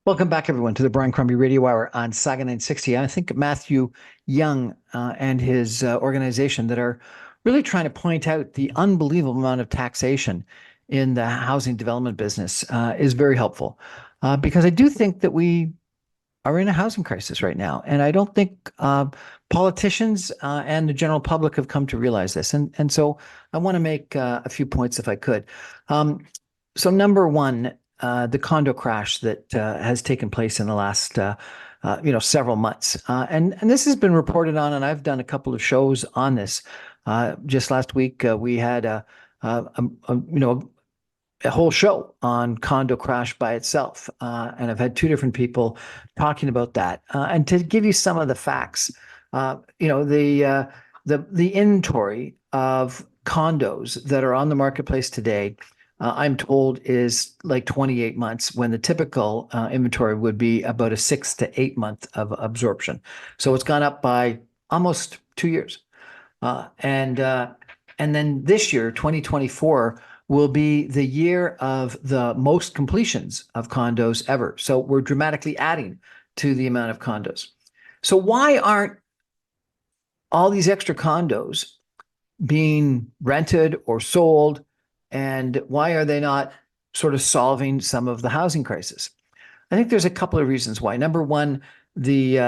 Welcome back, everyone, to the Brian Crombie Radio Hour on Saga 960. I think Matthew Young and his organization that are really trying to point out the unbelievable amount of taxation in the housing development business is very helpful because I do think that we are in a housing crisis right now. And I don't think politicians and the general public have come to realize this. And so I want to make a few points if I could. So number one, the condo crash that has taken place in the last several months. And this has been reported on, and I've done a couple of shows on this. Just last week, we had a whole show on condo crash by itself. And I've had two different people talking about that. And to give you some of the facts, the inventory of condos that are on the marketplace today, I'm told is like 28 months when the typical inventory would be about a 6 to 8 month of absorption. So it's gone up by almost 2 years. And then this year, 2024, will be the year of the most completions of condos ever. So we're dramatically adding to the amount of condos. So why aren't all these extra condos being rented or sold? And why are they not sort of solving some of the housing crisis? I think there's a couple of reasons why. Number one, the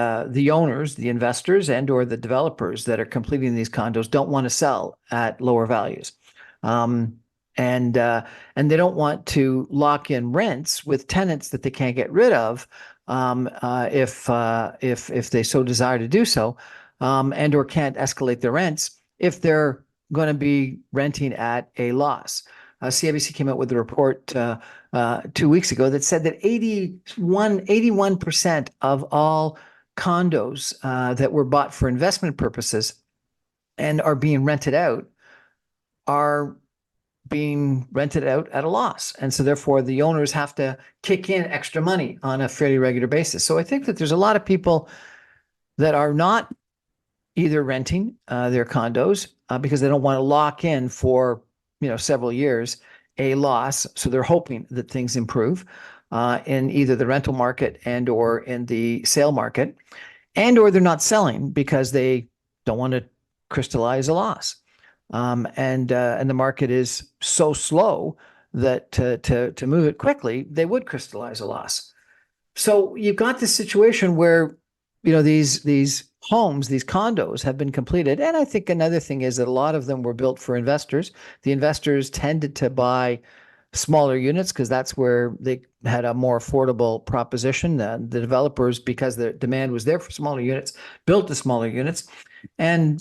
owners, the investors, and or the developers that are completing these condos don't want to sell at lower values. And they don't want to lock in rents with tenants that they can't get rid of if they so desire to do so, and or can't escalate their rents if they're going to be renting at a loss. CIBC came out with a report 2 weeks ago that said that 81% of all condos that were bought for investment purposes and are being rented out are being rented out at a loss. And so therefore the owners have to kick in extra money on a fairly regular basis. So I think that there's a lot of people that are not either renting their condos because they don't want to lock in for several years a loss. So they're hoping that things improve in either the rental market and or in the sale market, and or they're not selling because they don't want to crystallize a loss. And the market is so slow that to move it quickly, they would crystallize a loss. So you've got this situation where these homes, these condos have been completed. And I think another thing is that a lot of them were built for investors. The investors tended to buy smaller units because that's where they had a more affordable proposition. The developers, because the demand was there for smaller units, built the smaller units. And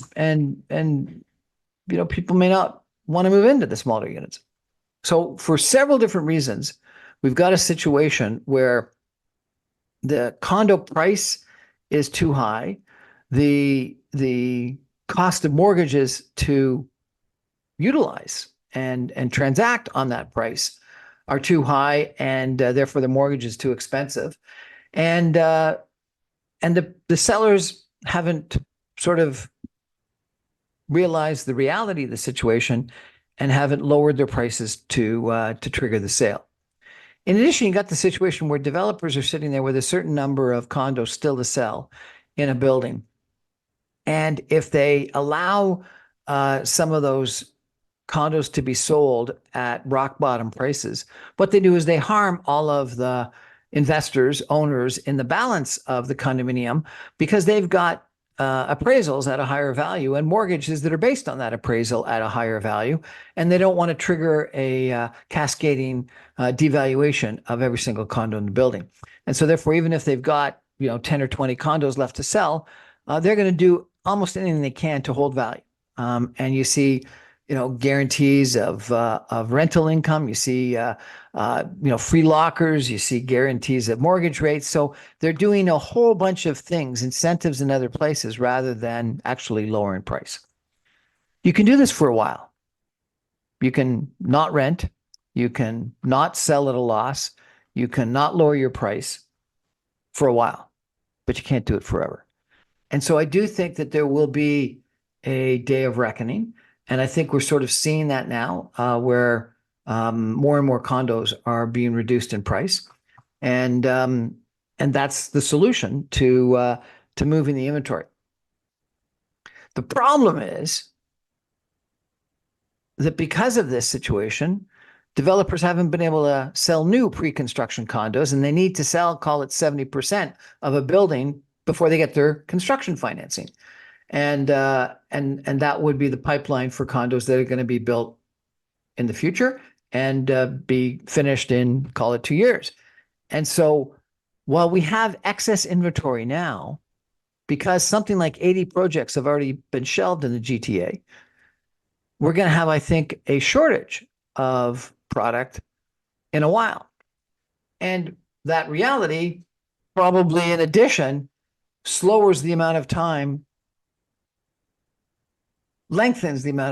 people may not want to move into the smaller units. So for several different reasons, we've got a situation where the condo price is too high. The cost of mortgages to utilize and transact on that price are too high, and therefore the mortgage is too expensive. And the sellers haven't sort of realized the reality of the situation and haven't lowered their prices to trigger the sale. In addition, you got the situation where developers are sitting there with a certain number of condos still to sell in a building. And if they allow some of those condos to be sold at rock bottom prices, what they do is they harm all of the investors, owners in the balance of the condominium because they've got appraisals at a higher value and mortgages that are based on that appraisal at a higher value. And they don't want to trigger a cascading devaluation of every single condo in the building. And so therefore, even if they've got 10 or 20 condos left to sell, they're going to do almost anything they can to hold value. And you see, guarantees of rental income. You see, free lockers. You see guarantees of mortgage rates. So they're doing a whole bunch of things, incentives in other places, rather than actually lowering price. You can do this for a while. You can not rent. You can not sell at a loss. You can not lower your price for a while, but you can't do it forever. And so I do think that there will be a day of reckoning. And I think we're sort of seeing that now where more and more condos are being reduced in price. And And that's the solution to moving the inventory. The problem is that because of this situation, developers haven't been able to sell new pre-construction condos, and they need to sell, call it 70% of a building before they get their construction financing. And that would be the pipeline for condos that are going to be built in the future and be finished in, call it 2 years. And so while we have excess inventory now, because something like 80 projects have already been shelved in the GTA, we're going to have, I think, a shortage of product in a while. And that reality probably, in addition, lengthens the amount of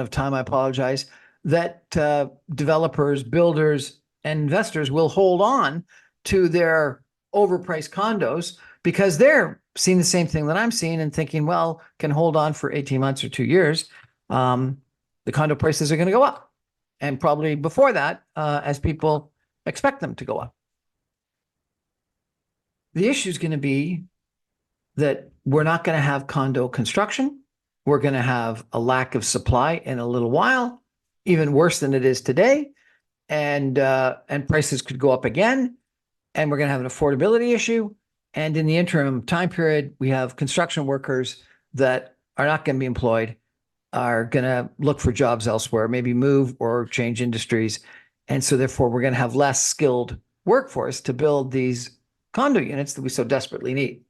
time, I apologize, that developers, builders, and investors will hold on to their overpriced condos because they're seeing the same thing that I'm seeing and thinking, well, can hold on for 18 months or 2 years. The condo prices are going to go up. And probably before that, as people expect them to go up. The issue is going to be that we're not going to have condo construction. We're going to have a lack of supply in a little while, even worse than it is today. And prices could go up again. And we're going to have an affordability issue. And in the interim time period, we have construction workers that are not going to be employed, are going to look for jobs elsewhere, maybe move or change industries. And so therefore, we're going to have less skilled workforce to build these condo units that we so desperately need.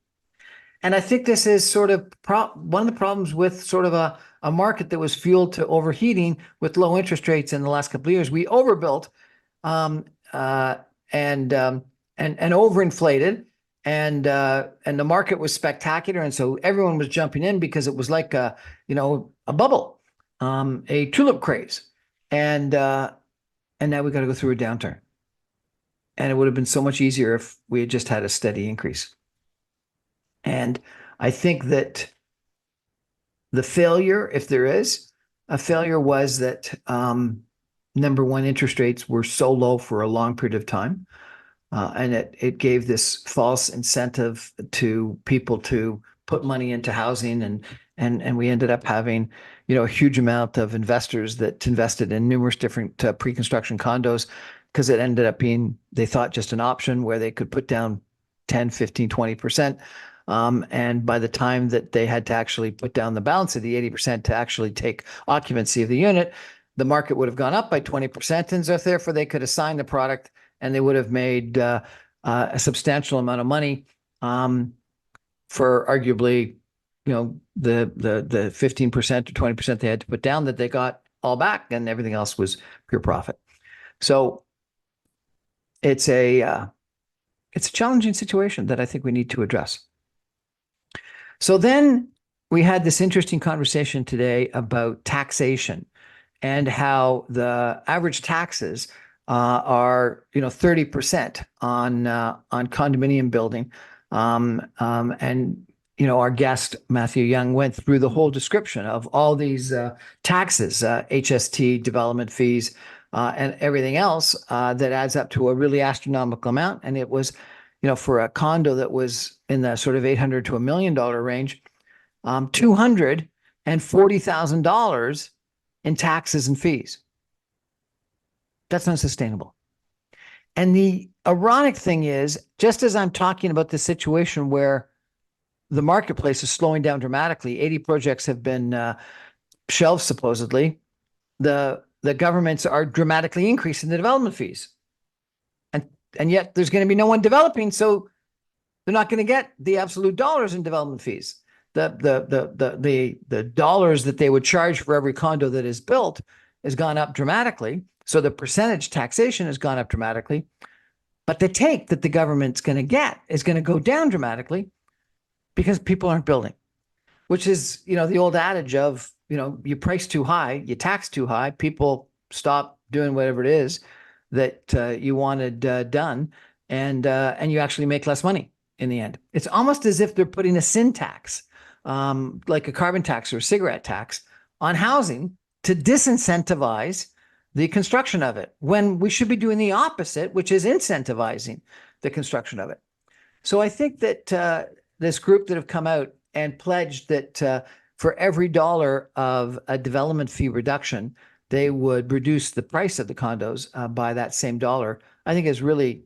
And I think this is sort of one of the problems with sort of a market that was fueled to overheating with low interest rates in the last couple of years. We overbuilt and overinflated, and the market was spectacular, and so everyone was jumping in because it was like a bubble, a tulip craze, and now we got to go through a downturn. And it would have been so much easier if we had just had a steady increase. And I think that the failure, if there is a failure, was that number one, interest rates were so low for a long period of time. And it gave this false incentive to people to put money into housing. And we ended up having, a huge amount of investors that invested in numerous different pre-construction condos because it ended up being, they thought, just an option where they could put down 10, 15, 20%. And by the time that they had to actually put down the balance of the 80% to actually take occupancy of the unit, the market would have gone up by 20%. And so therefore they could assign the product and they would have made a substantial amount of money for arguably, the 15% or 20% they had to put down that they got all back, and everything else was pure profit. So it's a challenging situation that I think we need to address. So then we had this interesting conversation today about taxation and how the average taxes are 30% on condominium building, and our guest Matthew Young went through the whole description of all these taxes, HST, development fees, and everything else that adds up to a really astronomical amount. And it was, for a condo that was in the sort of $800,000 to $1 million range, $240,000 in taxes and fees. That's unsustainable. And the ironic thing is, just as I'm talking about the situation where the marketplace is slowing down dramatically, 80 projects have been shelved supposedly, the governments are dramatically increasing the development fees. And yet there's going to be no one developing, so they're not going to get the absolute dollars in development fees. The dollars that they would charge for every condo that is built has gone up dramatically. So the percentage taxation has gone up dramatically, but the take that the government's going to get is going to go down dramatically because people aren't building, which is, the old adage of, you price too high, you tax too high, people stop doing whatever it is that you wanted done, and you actually make less money in the end. It's almost as if they're putting a sin tax, like a carbon tax or a cigarette tax, on housing to disincentivize the construction of it, when we should be doing the opposite, which is incentivizing the construction of it. So I think that this group that have come out and pledged that for every dollar of a development fee reduction, they would reduce the price of the condos by that same dollar, I think is really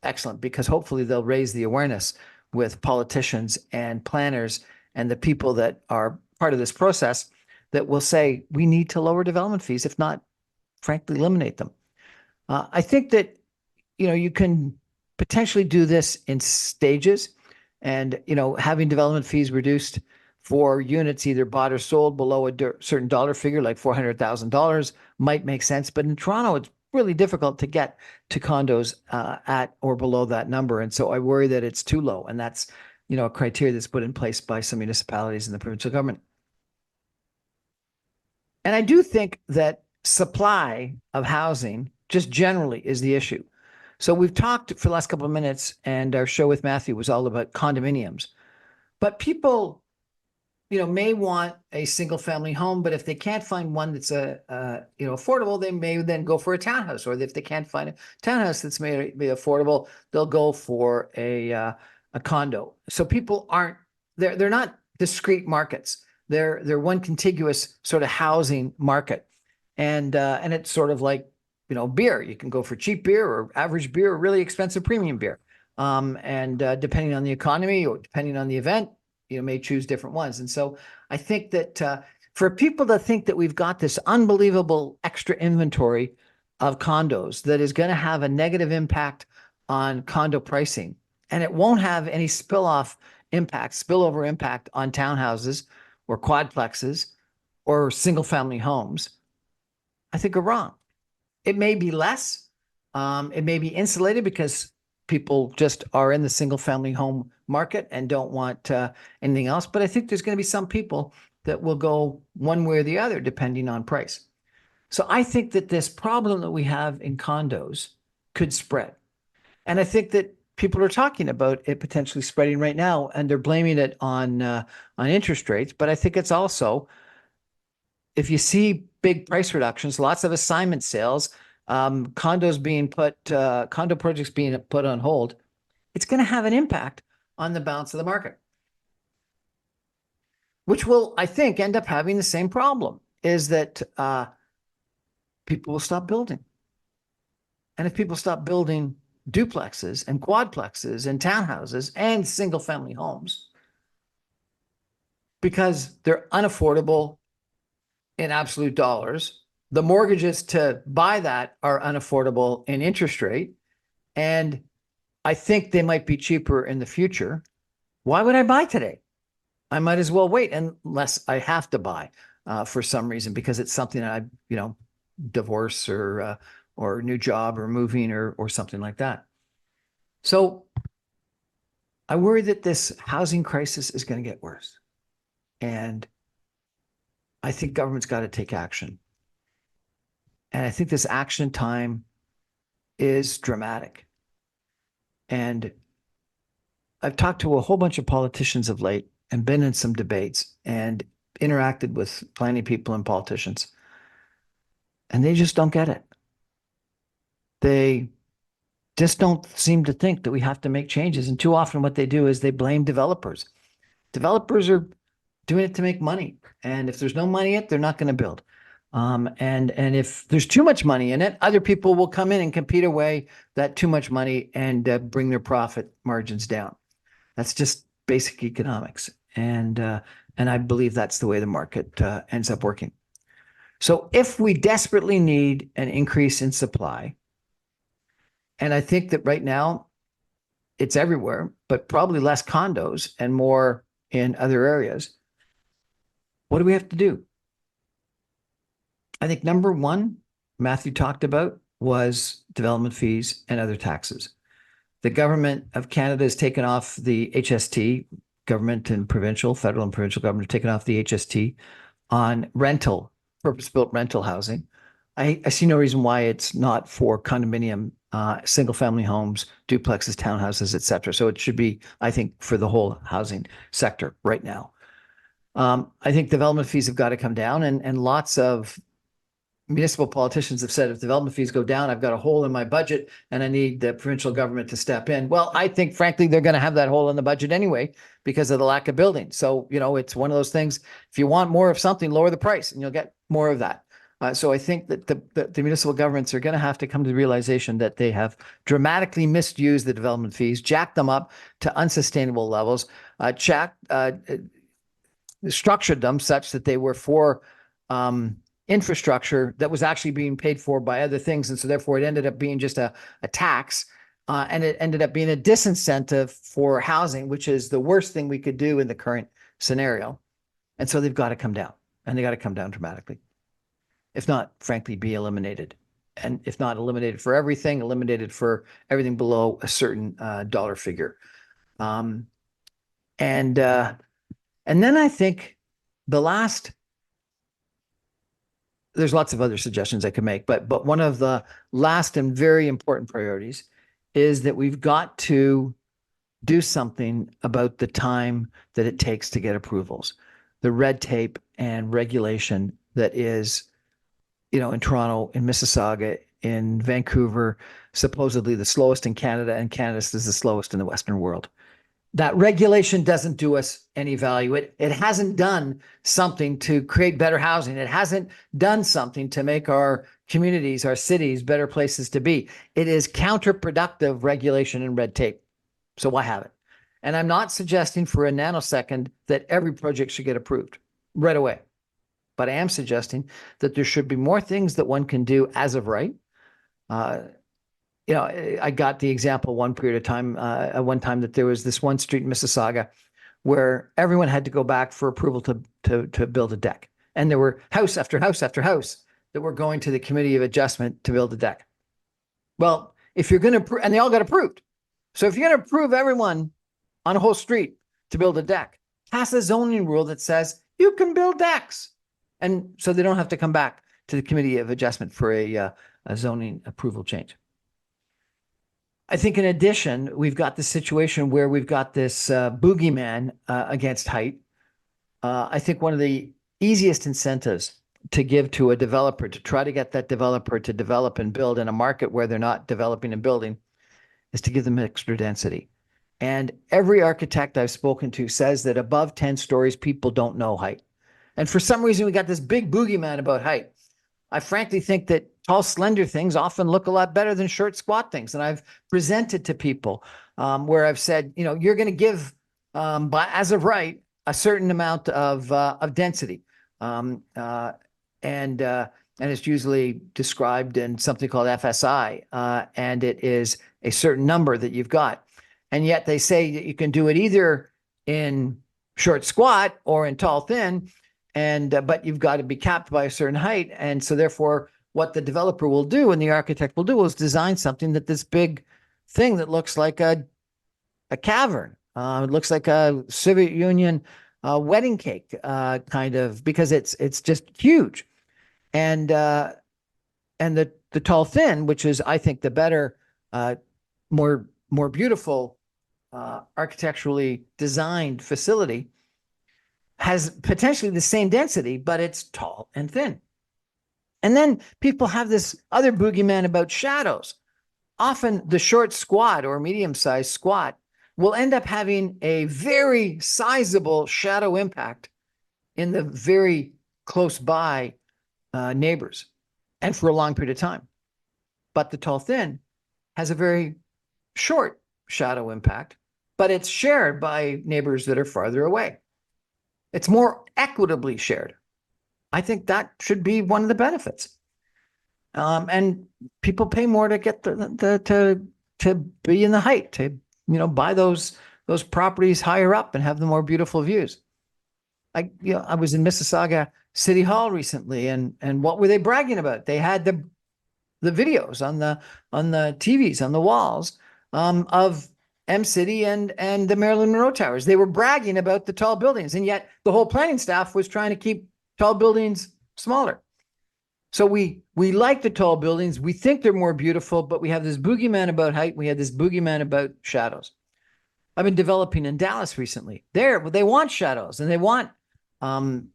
excellent, because hopefully they'll raise the awareness with politicians and planners and the people that are part of this process that will say we need to lower development fees, if not, frankly, eliminate them. I think that, you can potentially do this in stages, and, having development fees reduced for units either bought or sold below a certain dollar figure, like $400,000, might make sense. But in Toronto, it's really difficult to get to condos at or below that number. And so I worry that it's too low. And that's, a criteria that's put in place by some municipalities and the provincial government. And I do think that supply of housing just generally is the issue. So we've talked for the last couple of minutes, and our show with Matthew was all about condominiums. But people, may want a single family home, but if they can't find one that's affordable, they may then go for a townhouse. Or if they can't find a townhouse that's may be affordable, they'll go for a condo. So people they're not discrete markets. They're one contiguous sort of housing market. And it's sort of like, beer. You can go for cheap beer or average beer or really expensive premium beer. And depending on the economy or depending on the event, may choose different ones. And so I think that for people to think that we've got this unbelievable extra inventory of condos that is going to have a negative impact on condo pricing, and it won't have any spillover impact on townhouses or quadplexes or single family homes, I think are wrong. It may be less. It may be insulated because people just are in the single family home market and don't want anything else. But I think there's going to be some people that will go one way or the other depending on price. So I think that this problem that we have in condos could spread. And I think that people are talking about it potentially spreading right now, and they're blaming it on interest rates. But I think it's also, if you see big price reductions, lots of assignment sales, condo projects being put on hold, it's going to have an impact on the balance of the market, which will, I think, end up having the same problem, is that people will stop building. And if people stop building duplexes and quadplexes and townhouses and single family homes because they're unaffordable in absolute dollars, the mortgages to buy that are unaffordable in interest rate, and I think they might be cheaper in the future. Why would I buy today? I might as well wait, unless I have to buy for some reason, because it's something that divorce or new job or moving or something like that. So I worry that this housing crisis is going to get worse. And I think government's got to take action. And I think this action time is dramatic. And I've talked to a whole bunch of politicians of late and been in some debates and interacted with plenty of people and politicians. And they just don't get it. They just don't seem to think that we have to make changes. And too often what they do is they blame developers. Developers are doing it to make money. And if there's no money in it, they're not going to build. And if there's too much money in it, other people will come in and compete away that too much money and bring their profit margins down. That's just basic economics. And I believe that's the way the market ends up working. So if we desperately need an increase in supply, and I think that right now it's everywhere, but probably less condos and more in other areas, what do we have to do? I think number one, Matthew talked about, was development fees and other taxes. The government of Canada has taken off the HST, government and provincial, federal and provincial government have taken off the HST on rental, purpose-built rental housing. I see no reason why it's not for condominium, single-family homes, duplexes, townhouses, et cetera. So it should be, I think, for the whole housing sector right now. I think development fees have got to come down, and lots of municipal politicians have said, if development fees go down, I've got a hole in my budget and I need the provincial government to step in. Well, I think, frankly, they're going to have that hole in the budget anyway because of the lack of building. So, it's one of those things. If you want more of something, lower the price and you'll get more of that. So I think that the municipal governments are going to have to come to the realization that they have dramatically misused the development fees, jacked them up to unsustainable levels, structured them such that they were for infrastructure that was actually being paid for by other things. And so therefore it ended up being just a tax, and it ended up being a disincentive for housing, which is the worst thing we could do in the current scenario. And so they've got to come down, and they got to come down dramatically. If not, frankly, be eliminated. And if not eliminated for everything, eliminated for everything below a certain dollar figure. And then I think there's lots of other suggestions I could make, but one of the last and very important priorities is that we've got to do something about the time that it takes to get approvals, the red tape and regulation that is, in Toronto, in Mississauga, in Vancouver, supposedly the slowest in Canada, and Canada is the slowest in the Western world. That regulation doesn't do us any value. It hasn't done something to create better housing. It hasn't done something to make our communities, our cities, better places to be. It is counterproductive regulation and red tape. So why have it? And I'm not suggesting for a nanosecond that every project should get approved right away. But I am suggesting that there should be more things that one can do as of right. I got the example one period of time, one time that there was this one street in Mississauga where everyone had to go back for approval to build a deck. And there were house after house after house that were going to the Committee of Adjustment to build a deck. Well, if you're going to, and they all got approved. So if you're going to approve everyone on a whole street to build a deck, pass a zoning rule that says you can build decks. And so they don't have to come back to the Committee of Adjustment for a zoning approval change. I think in addition, we've got the situation where we've got this boogeyman against height. I think one of the easiest incentives to give to a developer to try to get that developer to develop and build in a market where they're not developing and building is to give them extra density. And every architect I've spoken to says that above 10 stories, people don't know height. And for some reason, we got this big boogeyman about height. I frankly think that tall, slender things often look a lot better than short, squat things. And I've presented to people where I've said, you're going to give, as of right, a certain amount of density. And it's usually described in something called FSI. And it is a certain number that you've got. And yet they say that you can do it either in short, squat or in tall, thin. But you've got to be capped by a certain height. And so therefore, what the developer will do and the architect will do is design something that this big thing that looks like a cavern. It looks like a Soviet Union wedding cake, kind of, because it's just huge. And the tall thin, which is, I think, the better, more beautiful, architecturally designed facility, has potentially the same density, but it's tall and thin. And then people have this other boogeyman about shadows. Often the short squat or medium-sized squat will end up having a very sizable shadow impact in the very close by neighbors and for a long period of time. But the tall thin has a very short shadow impact, but it's shared by neighbors that are farther away. It's more equitably shared. I think that should be one of the benefits. And people pay more to get to be in the height, to buy those properties higher up and have the more beautiful views. I was in Mississauga City Hall recently, and what were they bragging about? They had the videos on the TVs on the walls of M-City and the Marilyn Monroe Towers. They were bragging about the tall buildings, and yet the whole planning staff was trying to keep tall buildings smaller. So we like the tall buildings. We think they're more beautiful, but we have this boogeyman about height. We have this boogeyman about shadows. I've been developing in Dallas recently. They want shadows, and they want, patio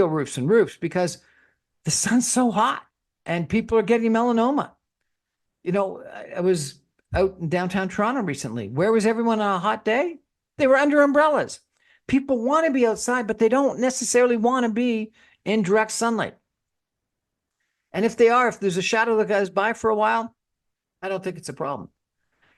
roofs and roofs, because the sun's so hot and people are getting melanoma. I was out in downtown Toronto recently. Where was everyone on a hot day? They were under umbrellas. People want to be outside, but they don't necessarily want to be in direct sunlight. And if there's a shadow that goes by for a while, I don't think it's a problem.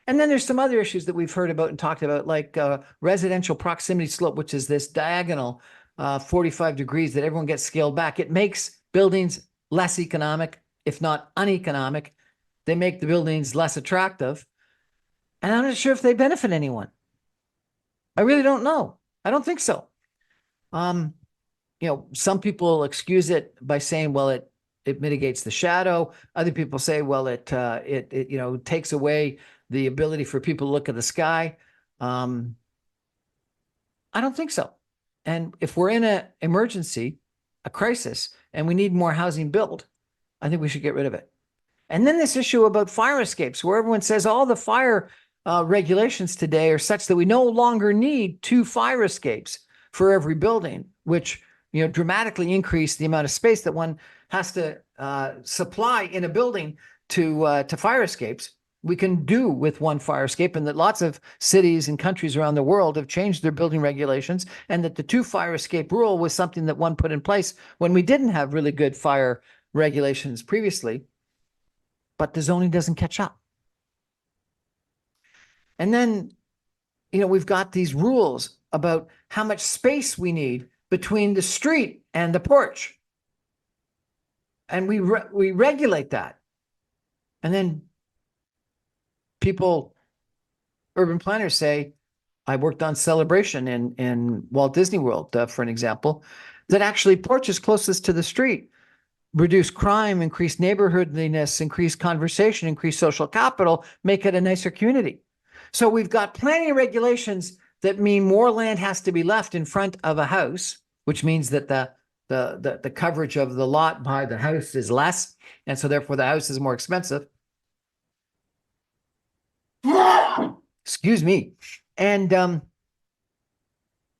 And then there's some other issues that we've heard about and talked about, like residential proximity slope, which is this diagonal 45 degrees that everyone gets scaled back. It makes buildings less economic, if not uneconomic. They make the buildings less attractive. And I'm not sure if they benefit anyone. I really don't know. I don't think so. Some people excuse it by saying, well, it mitigates the shadow. Other people say, well, it takes away the ability for people to look at the sky. I don't think so. And if we're in an emergency, a crisis, and we need more housing built, I think we should get rid of it. And then this issue about fire escapes, where everyone says all the fire regulations today are such that we no longer need 2 fire escapes for every building, which dramatically increase the amount of space that one has to supply in a building to fire escapes. We can do with 1 fire escape, and that lots of cities and countries around the world have changed their building regulations, and that the 2 fire escape rule was something that one put in place when we didn't have really good fire regulations previously, but the zoning doesn't catch up. And then, we've got these rules about how much space we need between the street and the porch. And we regulate that. And then urban planners say, I worked on Celebration in Walt Disney World, for an example, that actually porches closest to the street reduce crime, increase neighborhoodliness, increase conversation, increase social capital, make it a nicer community. So we've got plenty of regulations that mean more land has to be left in front of a house, which means that the coverage of the lot by the house is less, and so therefore the house is more expensive. Excuse me. And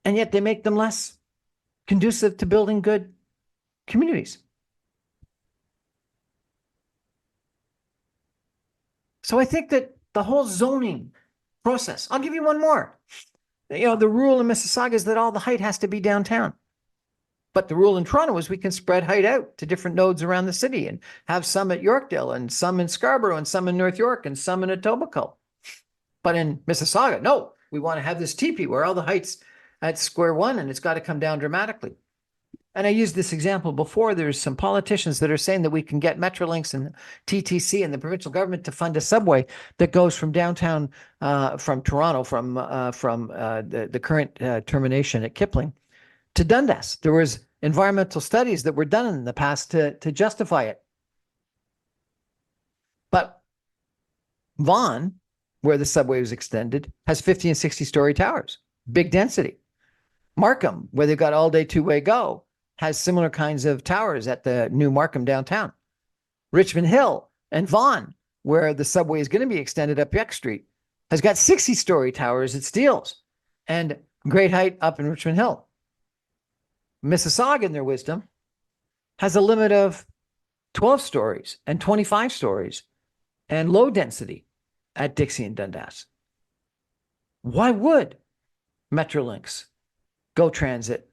yet they make them less conducive to building good communities. So I think that the whole zoning process, I'll give you one more. The rule in Mississauga is that all the height has to be downtown. But the rule in Toronto is we can spread height out to different nodes around the city and have some at Yorkdale and some in Scarborough and some in North York and some in Etobicoke. But in Mississauga, no, we want to have this teepee where all the height's at square one and it's got to come down dramatically. And I used this example before. There's some politicians that are saying that we can get Metrolinx and TTC and the provincial government to fund a subway that goes from downtown, from Toronto, from the current termination at Kipling to Dundas. There was environmental studies that were done in the past to justify it. But Vaughan, where the subway was extended, has 50 and 60-story towers, big density. Markham, where they've got all-day two-way go, has similar kinds of towers at the new Markham downtown. Richmond Hill and Vaughan, where the subway is going to be extended up Yonge Street, has got 60-story towers at Steeles and great height up in Richmond Hill. Mississauga, in their wisdom, has a limit of 12 stories and 25 stories and low density at Dixie and Dundas. Why would Metrolinx, Go Transit,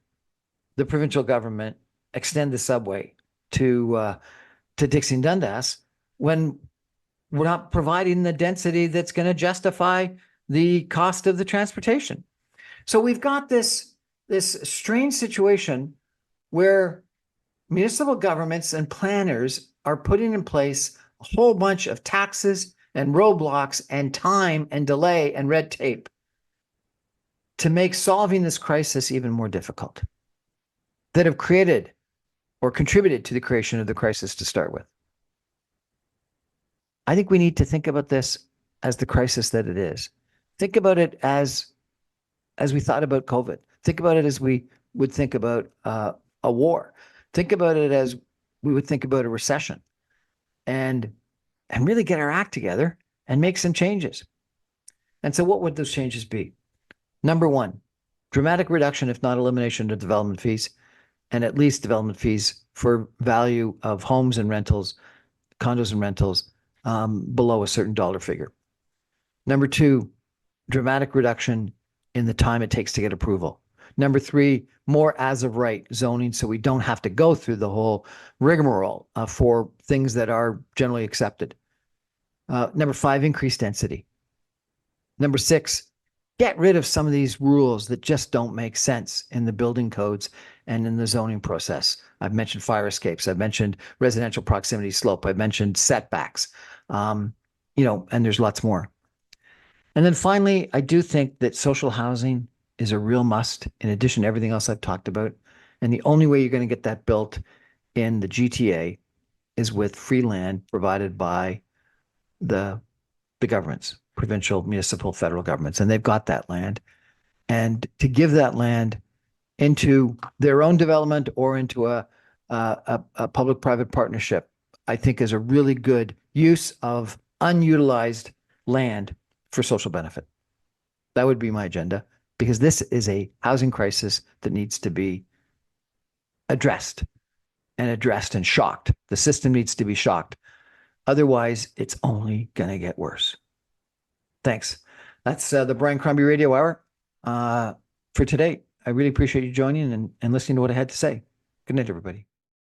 the provincial government extend the subway to Dixie and Dundas when we're not providing the density that's going to justify the cost of the transportation? So we've got this strange situation where municipal governments and planners are putting in place a whole bunch of taxes and roadblocks and time and delay and red tape to make solving this crisis even more difficult, that have created or contributed to the creation of the crisis to start with. I think we need to think about this as the crisis that it is. Think about it as we thought about COVID. Think about it as we would think about a war. Think about it as we would think about a recession, and really get our act together and make some changes. And so what would those changes be? Number one, dramatic reduction, if not elimination, of development fees. and at least development fees for value of homes and rentals, condos and rentals below a certain dollar figure. Number two, dramatic reduction in the time it takes to get approval. Number three, more as of right zoning so we don't have to go through the whole rigmarole for things that are generally accepted. Number five, increased density. Number six, get rid of some of these rules that just don't make sense in the building codes and in the zoning process. I've mentioned fire escapes. I've mentioned residential proximity slope. I've mentioned setbacks, and there's lots more. And then finally, I do think that social housing is a real must in addition to everything else I've talked about. And the only way you're going to get that built in the GTA is with free land provided by the governments, provincial, municipal, federal governments, and they've got that land. And to give that land into their own development or into a public-private partnership, I think is a really good use of unutilized land for social benefit. That would be my agenda, because this is a housing crisis that needs to be addressed and shocked. The system needs to be shocked. Otherwise, it's only going to get worse. Thanks. That's the Brian Crombie Radio Hour for today. I really appreciate you joining and listening to what I had to say. Good night, everybody.